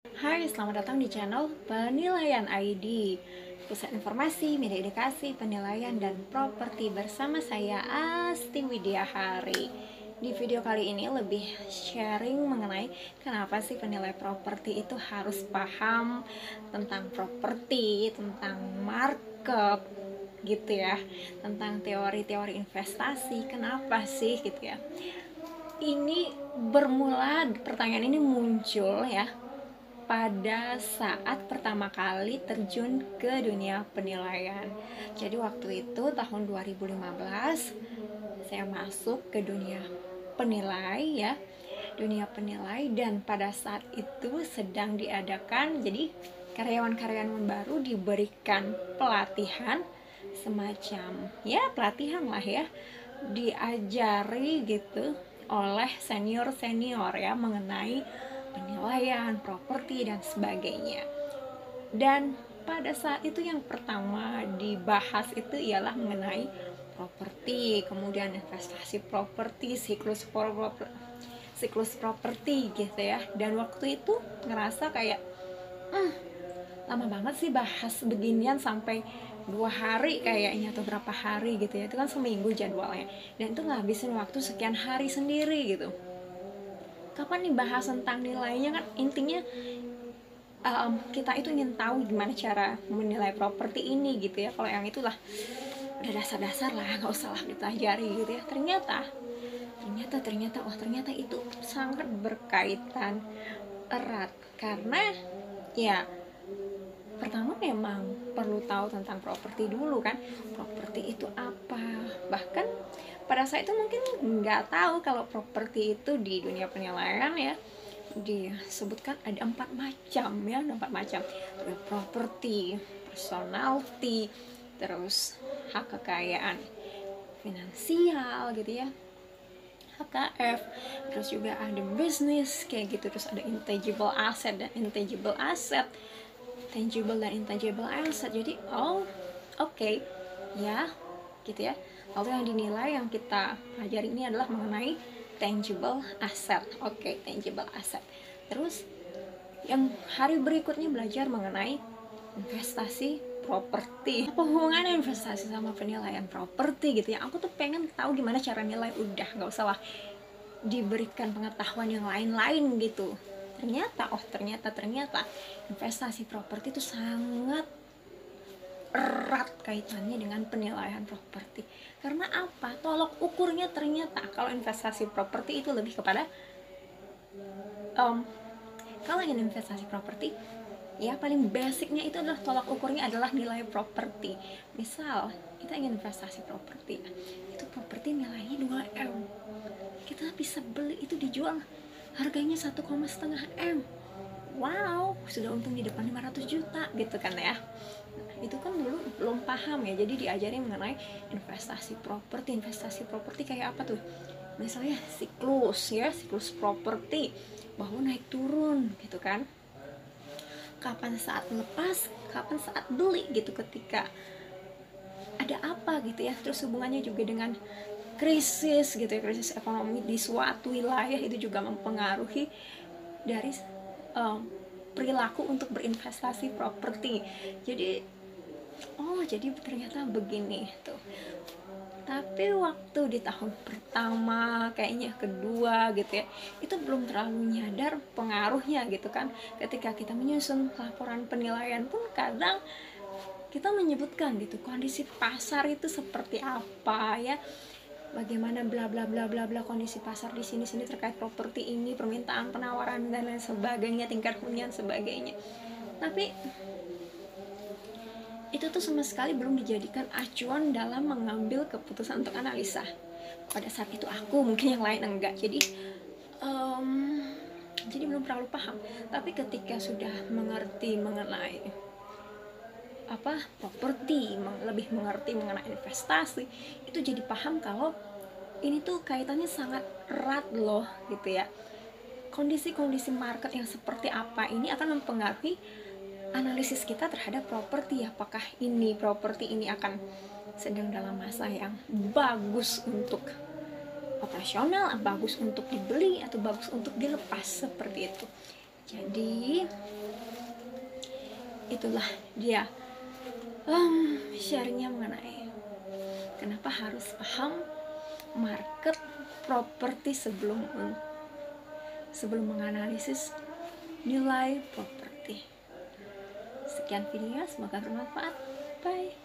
Hai, selamat datang di channel Penilaian ID, pusat informasi, media edukasi, penilaian, dan properti bersama saya Asti Widyahari. Di video kali ini lebih sharing mengenai kenapa sih penilai properti itu harus paham tentang properti, tentang markup gitu ya, tentang teori-teori investasi, kenapa sih gitu ya. Ini bermula, pertanyaan ini muncul ya pada saat pertama kali terjun ke dunia penilaian. Jadi waktu itu tahun 2015 saya masuk ke dunia penilai ya. Dunia penilai, dan pada saat itu sedang diadakan, jadi karyawan-karyawan baru diberikan pelatihan semacam ya pelatihan lah ya, diajari gitu oleh senior-senior ya mengenai penilaian, properti, dan sebagainya. Dan pada saat itu yang pertama dibahas itu ialah mengenai properti, kemudian investasi properti, siklus properti gitu ya. Dan waktu itu ngerasa kayak lama banget sih bahas beginian, sampai 2 hari kayaknya atau berapa hari gitu ya. Itu kan seminggu jadwalnya, dan itu ngabisin waktu sekian hari sendiri gitu. Kapan nih bahas tentang nilainya, kan intinya kita itu ingin tahu gimana cara menilai properti ini gitu ya. Kalau yang itulah udah dasar-dasar lah, nggak usah lah dipelajari gitu ya. Ternyata itu sangat berkaitan erat, karena ya pertama memang perlu tahu tentang properti dulu kan. Properti itu apa? Bahkan pada saat itu mungkin nggak tahu kalau properti itu di dunia penilaian ya disebutkan ada 4 macam ya, ada 4 macam. Ada properti, personality, terus hak kekayaan finansial gitu ya, HKF, terus juga ada bisnis kayak gitu, terus ada intangible asset dan intangible asset, tangible dan intangible asset. Jadi oke, ya gitu ya. Lalu yang dinilai, yang kita pelajari ini adalah mengenai tangible asset. Oke, tangible asset. Terus yang hari berikutnya belajar mengenai investasi properti. Apa hubungannya investasi sama penilaian properti gitu ya? Aku tuh pengen tahu gimana cara nilai, udah nggak usah lah diberikan pengetahuan yang lain-lain gitu. Ternyata investasi properti itu sangat erat kaitannya dengan penilaian properti. Karena apa? Tolok ukurnya ternyata kalau investasi properti itu lebih kepada kalau ingin investasi properti ya paling basicnya itu adalah tolak ukurnya adalah nilai properti. Misal kita ingin investasi properti, itu properti nilainya 2M, kita bisa beli itu dijual harganya 1,5 M. Wow, sudah untung di depan 500 juta gitu kan ya. Itu kan dulu belum paham ya, jadi diajari mengenai investasi properti. Investasi properti kayak apa tuh? Misalnya siklus properti, bahwa naik turun gitu kan. Kapan saat lepas, kapan saat beli gitu, ketika ada apa gitu ya. Terus hubungannya juga dengan krisis gitu ya, krisis ekonomi di suatu wilayah itu juga mempengaruhi dari perilaku untuk berinvestasi properti. Jadi ternyata begini tuh. Tapi waktu di tahun pertama, kayaknya kedua gitu ya, itu belum terlalu nyadar pengaruhnya gitu kan. Ketika kita menyusun laporan penilaian pun kadang kita menyebutkan gitu kondisi pasar itu seperti apa ya, bagaimana bla bla bla bla bla kondisi pasar di sini terkait properti ini, permintaan, penawaran, dan lain sebagainya, tingkat hunian sebagainya. Tapi itu tuh sama sekali belum dijadikan acuan dalam mengambil keputusan untuk analisa. Pada saat itu aku, mungkin yang lain enggak. Jadi belum terlalu paham. Tapi ketika sudah mengerti mengenai properti, lebih mengerti mengenai investasi, itu jadi paham kalau ini tuh kaitannya sangat erat loh gitu ya. Kondisi market yang seperti apa ini akan mempengaruhi analisis kita terhadap properti. Apakah ini properti ini akan sedang dalam masa yang bagus untuk operasional, bagus untuk dibeli, atau bagus untuk dilepas, seperti itu. Jadi itulah dia sharingnya mengenai kenapa harus paham market properti sebelum menganalisis nilai properti. Sekian video, semoga bermanfaat. Bye.